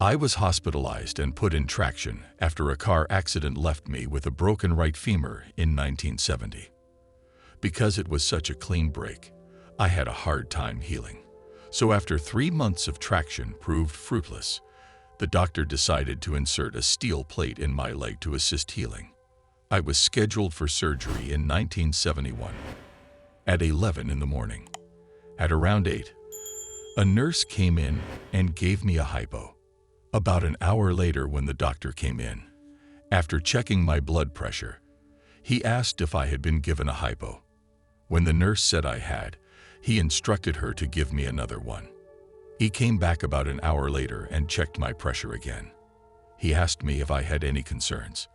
I was hospitalized and put in traction after a car accident left me with a broken right femur in 1970. Because it was such a clean break, I had a hard time healing. So after 3 months of traction proved fruitless, the doctor decided to insert a steel plate in my leg to assist healing. I was scheduled for surgery in 1971 at 11 in the morning. At around 8, a nurse came in and gave me a hypo. About an hour later, when the doctor came in, after checking my blood pressure, he asked if I had been given a hypo. When the nurse said I had, he instructed her to give me another one. He came back about an hour later and checked my pressure again. He asked me if I had any concerns.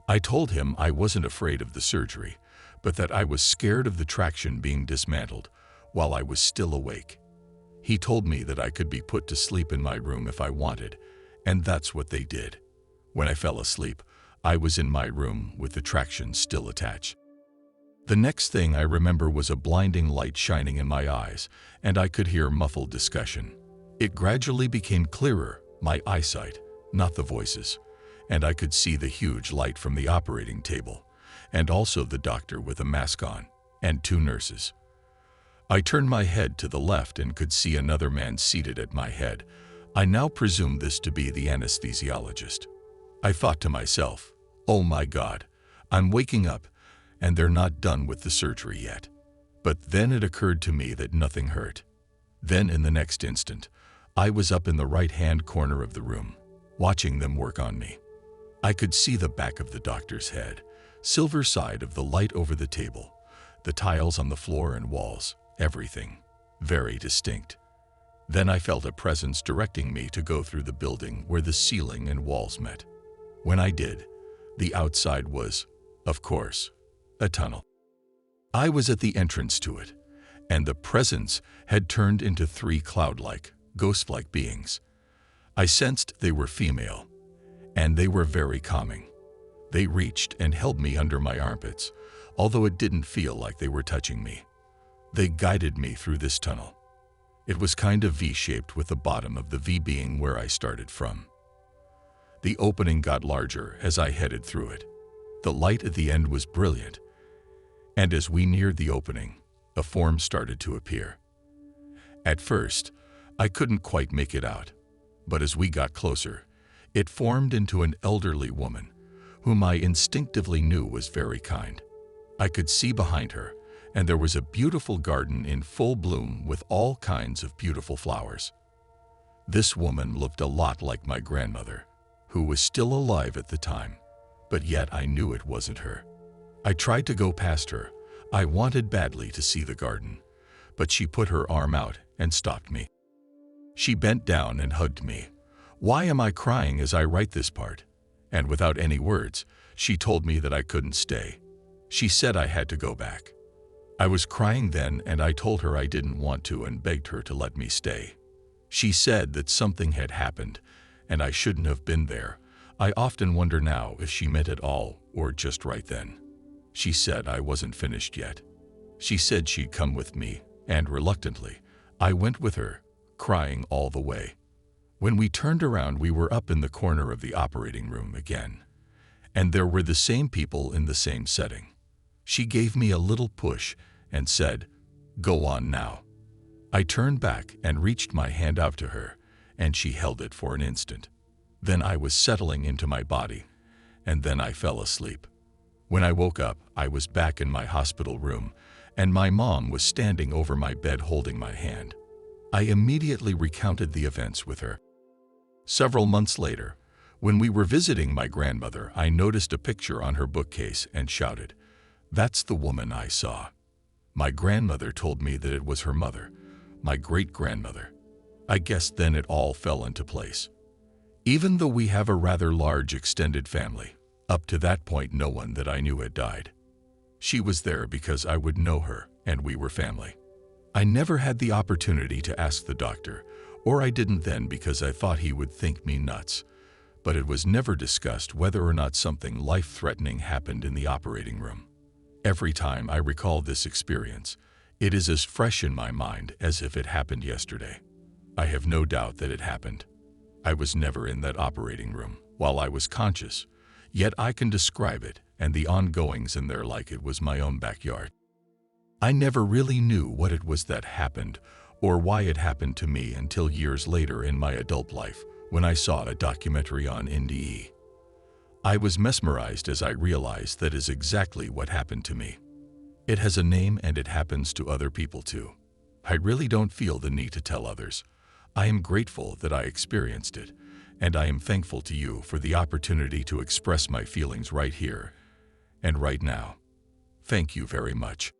I told him I wasn't afraid of the surgery, but that I was scared of the traction being dismantled while I was still awake. He told me that I could be put to sleep in my room if I wanted, and that's what they did. When I fell asleep, I was in my room with the traction still attached. The next thing I remember was a blinding light shining in my eyes, and I could hear muffled discussion. It gradually became clearer, my eyesight, not the voices, and I could see the huge light from the operating table, and also the doctor with a mask on, and 2 nurses. I turned my head to the left and could see another man seated at my head. I now presumed this to be the anesthesiologist. I thought to myself, oh my God, I'm waking up, and they're not done with the surgery yet. But then it occurred to me that nothing hurt. Then in the next instant, I was up in the right-hand corner of the room, watching them work on me. I could see the back of the doctor's head, silver side of the light over the table, the tiles on the floor and walls, everything, very distinct. Then I felt a presence directing me to go through the building where the ceiling and walls met. When I did, the outside was, of course, a tunnel. I was at the entrance to it, and the presence had turned into 3 cloud-like, ghost-like beings. I sensed they were female, and they were very calming. They reached and held me under my armpits, although it didn't feel like they were touching me. They guided me through this tunnel. It was kind of V-shaped, with the bottom of the V being where I started from. The opening got larger as I headed through it. The light at the end was brilliant, and as we neared the opening, a form started to appear. At first, I couldn't quite make it out, but as we got closer, it formed into an elderly woman, whom I instinctively knew was very kind. I could see behind her, and there was a beautiful garden in full bloom with all kinds of beautiful flowers. This woman looked a lot like my grandmother, who was still alive at the time, but yet I knew it wasn't her. I tried to go past her. I wanted badly to see the garden, but she put her arm out and stopped me. She bent down and hugged me. Why am I crying as I write this part? And without any words, she told me that I couldn't stay. She said I had to go back. I was crying then, and I told her I didn't want to and begged her to let me stay. She said that something had happened, and I shouldn't have been there. I often wonder now if she meant it all or just right then. She said I wasn't finished yet. She said she'd come with me, and reluctantly, I went with her, crying all the way. When we turned around, we were up in the corner of the operating room again, and there were the same people in the same setting. She gave me a little push and said, "Go on now." I turned back and reached my hand out to her, and she held it for an instant. Then I was settling into my body, and then I fell asleep. When I woke up, I was back in my hospital room, and my mom was standing over my bed holding my hand. I immediately recounted the events with her. Several months later, when we were visiting my grandmother, I noticed a picture on her bookcase and shouted, "That's the woman I saw." My grandmother told me that it was her mother, my great-grandmother. I guess then it all fell into place. Even though we have a rather large extended family, up to that point no one that I knew had died. She was there because I would know her, and we were family. I never had the opportunity to ask the doctor, or I didn't then because I thought he would think me nuts, but it was never discussed whether or not something life-threatening happened in the operating room. Every time I recall this experience, it is as fresh in my mind as if it happened yesterday. I have no doubt that it happened. I was never in that operating room while I was conscious, yet I can describe it and the ongoings in there like it was my own backyard. I never really knew what it was that happened or why it happened to me until years later in my adult life when I saw a documentary on NDE. I was mesmerized as I realized that is exactly what happened to me. It has a name and it happens to other people too. I really don't feel the need to tell others. I am grateful that I experienced it, and I am thankful to you for the opportunity to express my feelings right here and right now. Thank you very much.